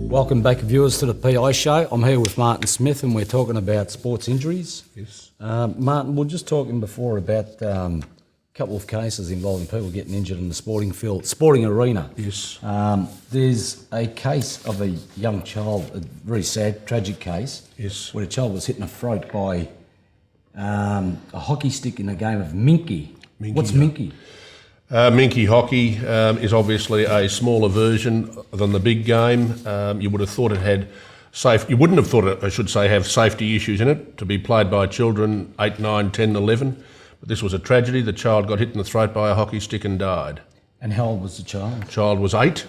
Welcome back, viewers, to the PI Show. I'm here with Martin Smith and we're talking about sports injuries. Yes. Martin, we were just talking before about a couple of cases involving people getting injured in the sporting arena. Yes. There's a case of a young child, a very sad, tragic case, Yes. where a child was hit in the throat by a hockey stick in a game of Minky. What's Minky? Minky hockey is obviously a smaller version than the big game. You would have thought it had you wouldn't have thought it, I should say, have safety issues in it to be played by children 8, 9, 10, 11. But this was a tragedy. The child got hit in the throat by a hockey stick and died. And how old was the child? The child was 8.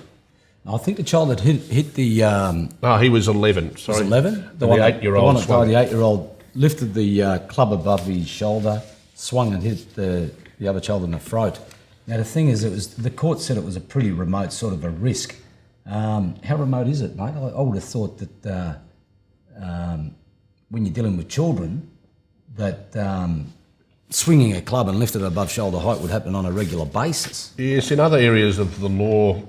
I think the child that hit the... he was 11, sorry. Was 11? The 8-year-old The one that swung. died, the 8-year-old, lifted the club above his shoulder, swung and hit the other child in the throat. Now the thing is, the court said it was a pretty remote sort of a risk. How remote is it, mate? I would have thought that when you're dealing with children, that swinging a club and lifting it above shoulder height would happen on a regular basis. Yes, in other areas of the law,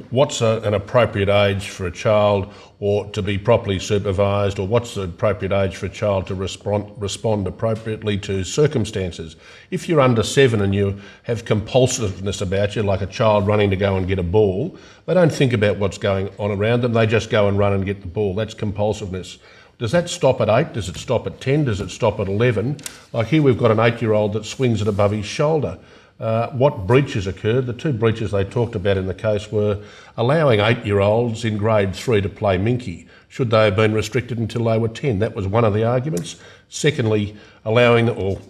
what's an appropriate age for a child or to be properly supervised, or what's the appropriate age for a child to respond appropriately to circumstances? If you're under 7 and you have compulsiveness about you, like a child running to go and get a ball, they don't think about what's going on around them, they just go and run and get the ball. That's compulsiveness. Does that stop at 8? Does it stop at 10? Does it stop at 11? Like here we've got an 8-year-old that swings it above his shoulder. What breaches occurred? The 2 breaches they talked about in the case were allowing 8-year-olds in grade 3 to play Minky. Should they have been restricted until they were 10? That was one of the arguments. Secondly, allowing or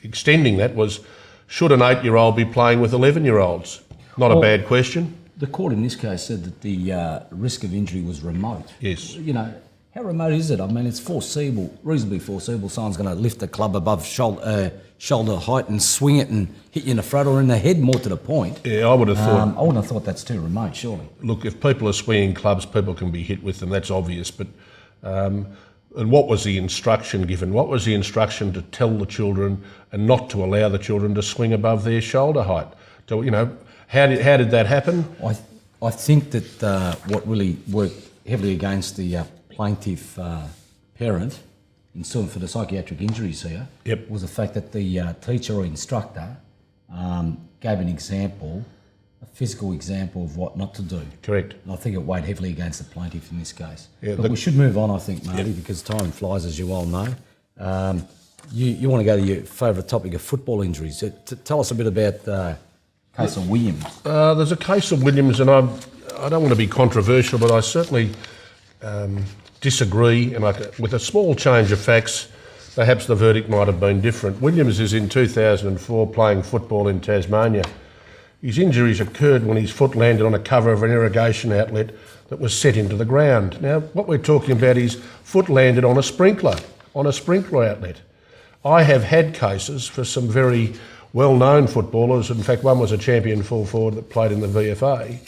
extending that was, should an 8-year-old be playing with 11-year-olds? Not a bad question. The court in this case said that the risk of injury was remote. Yes. You know, how remote is it? I mean, it's foreseeable, reasonably foreseeable. Someone's going to lift the club above shoulder height and swing it and hit you in the throat or in the head, more to the point. Yeah, I would have thought... I wouldn't have thought that's too remote, surely. Look, if people are swinging clubs, people can be hit with them, that's obvious. But and what was the instruction given? What was the instruction to tell the children and not to allow the children to swing above their shoulder height? So, how did that happen? I think that what really worked heavily against the plaintiff parent in suing for the psychiatric injuries here was the fact that the teacher or instructor gave an example, a physical example of what not to do. Correct. And I think it weighed heavily against the plaintiff in this case. Yeah, but we should move on, I think, Marty, because time flies, as you well know. You want to go to your favourite topic of football injuries. Tell us a bit about the case of Williams. There's a case of Williams, and I don't want to be controversial, but I certainly disagree, and with a small change of facts, perhaps the verdict might have been different. Williams is in 2004 playing football in Tasmania. His injuries occurred when his foot landed on a cover of an irrigation outlet that was set into the ground. Now, what we're talking about is foot landed on a sprinkler outlet. I have had cases for some very well-known footballers. In fact, one was a champion full forward that played in the VFA.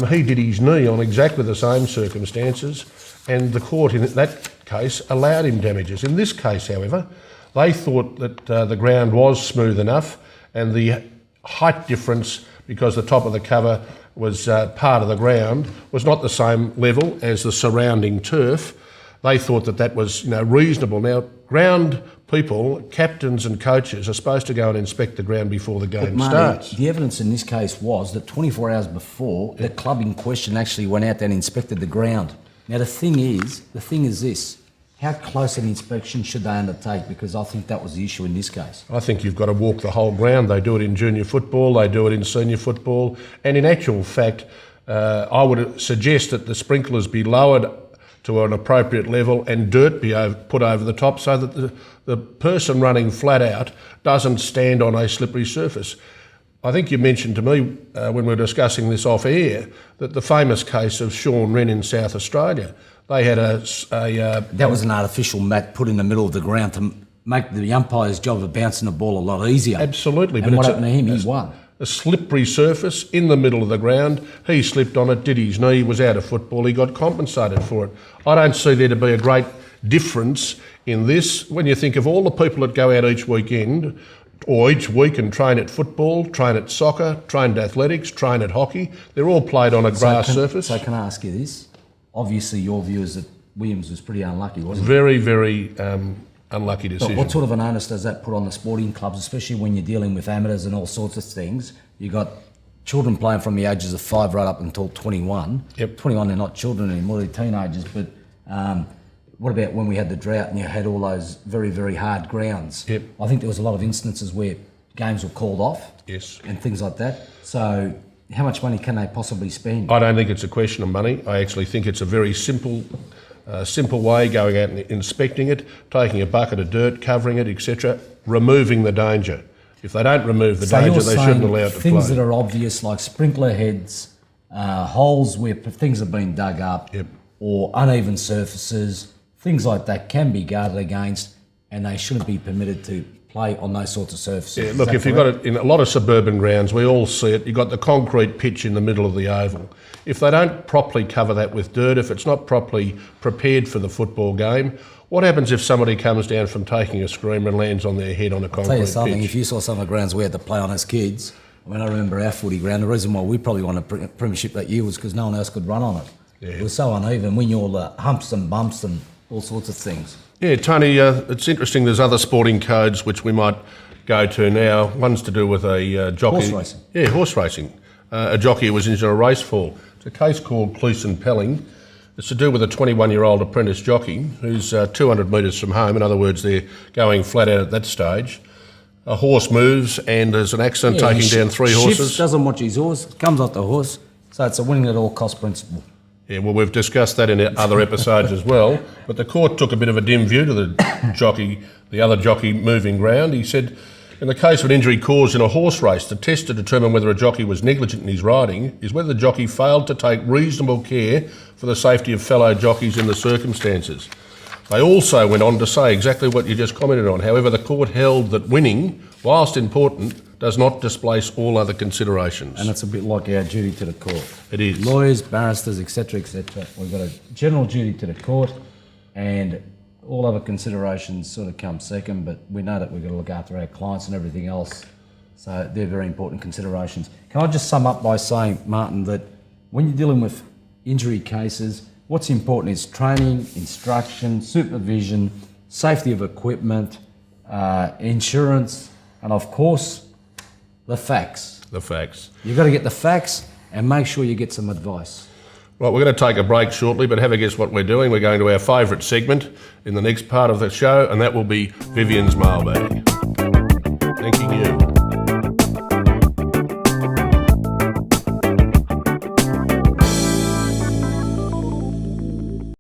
He did his knee on exactly the same circumstances, and the court in that case allowed him damages. In this case, however, they thought that the ground was smooth enough and the height difference, because the top of the cover was part of the ground, was not the same level as the surrounding turf. They thought that was reasonable. Now, ground people, captains and coaches, are supposed to go and inspect the ground before the game starts. The evidence in this case was that 24 hours before, the club in question actually went out and inspected the ground. Now, the thing is this: how close an inspection should they undertake? Because I think that was the issue in this case. I think you've got to walk the whole ground. They do it in junior football, they do it in senior football, and in actual fact, I would suggest that the sprinklers be lowered to an appropriate level and dirt be put over the top so that the person running flat out doesn't stand on a slippery surface. I think you mentioned to me when we were discussing this off air that the famous case of Sean Wren in South Australia, they had that was an artificial mat put in the middle of the ground to make the umpire's job of bouncing the ball a lot easier. Absolutely. And what happened to him? He won. A slippery surface in the middle of the ground. He slipped on it, did his knee, was out of football. He got compensated for it. I don't see there to be a great difference in this when you think of all the people that go out each weekend or each week and train at football, train at soccer, train at athletics, train at hockey. They're all played on a grass surface. So can I ask you this? Obviously, your view is that Williams was pretty unlucky, wasn't Very, very unlucky it? decision. What sort of an onus does that put on the sporting clubs, especially when you're dealing with amateurs and all sorts of things? You got children playing from the ages of 5 right up until 21. Yep. 21, they're not children anymore, they're teenagers. But what about when we had the drought and you had all those very, very hard grounds? Yep. I think there was a lot of instances where games were called off. Yes. And things like that. So how much money can they possibly spend? I don't think it's a question of money. I actually think it's a very simple way, going out and inspecting it, taking a bucket of dirt, covering it, etc., removing the danger. If they don't remove the danger, they shouldn't allow it to things play. that are obvious, like sprinkler heads, holes where things have been dug up, Yep. or uneven surfaces, things like that can be guarded against, and they shouldn't be permitted to play on those sorts of surfaces. Yeah, Is look, that if you've correct? got it in a lot of suburban grounds, we all see it. You've got the concrete pitch in the middle of the oval. If they don't properly cover that with dirt, if it's not properly prepared for the football game, what happens if somebody comes down from taking a screamer and lands on their head on a I'll tell you concrete something, pitch? if you saw some of the grounds we had to play on as kids, I mean, I remember our footy ground, the reason why we probably won a premiership that year was because no one else could run on it. Yeah. It was so uneven, we knew all the humps and bumps and all sorts of things. Yeah, Tony, it's interesting. There's other sporting codes which we might go to now. One's to do with a jockey. Horse racing. Yeah, horse racing. A jockey who was injured in a race fall. It's a case called Cleeson Pelling. It's to do with a 21-year-old apprentice jockey who's 200 metres from home. In other words, they're going flat out at that stage. A horse moves and there's an accident Yeah, taking he down three shifts, horses. doesn't watch his horse, comes off the horse, so it's a winning at all cost principle. Yeah, well, we've discussed that in other episodes as well. But the court took a bit of a dim view to the other jockey moving ground. He said, in the case of an injury caused in a horse race, the test to determine whether a jockey was negligent in his riding is whether the jockey failed to take reasonable care for the safety of fellow jockeys in the circumstances. They also went on to say exactly what you just commented on. However, the court held that winning, whilst important, does not displace all other considerations. And it's a bit like our duty to the court. It is. Lawyers, barristers, etc., etc. We've got a general duty to the court, and all other considerations sort of come second, but we know that we've got to look after our clients and everything else. So they're very important considerations. Can I just sum up by saying, Martin, that when you're dealing with injury cases, what's important is training, instruction, supervision, safety of equipment, insurance, and of course, the facts. The facts. You've got to get the facts and make sure you get some advice. Right, we're going to take a break shortly, but have a guess what we're doing. We're going to our favourite segment in the next part of the show, and that will be Vivian's mailbag. Thanking you.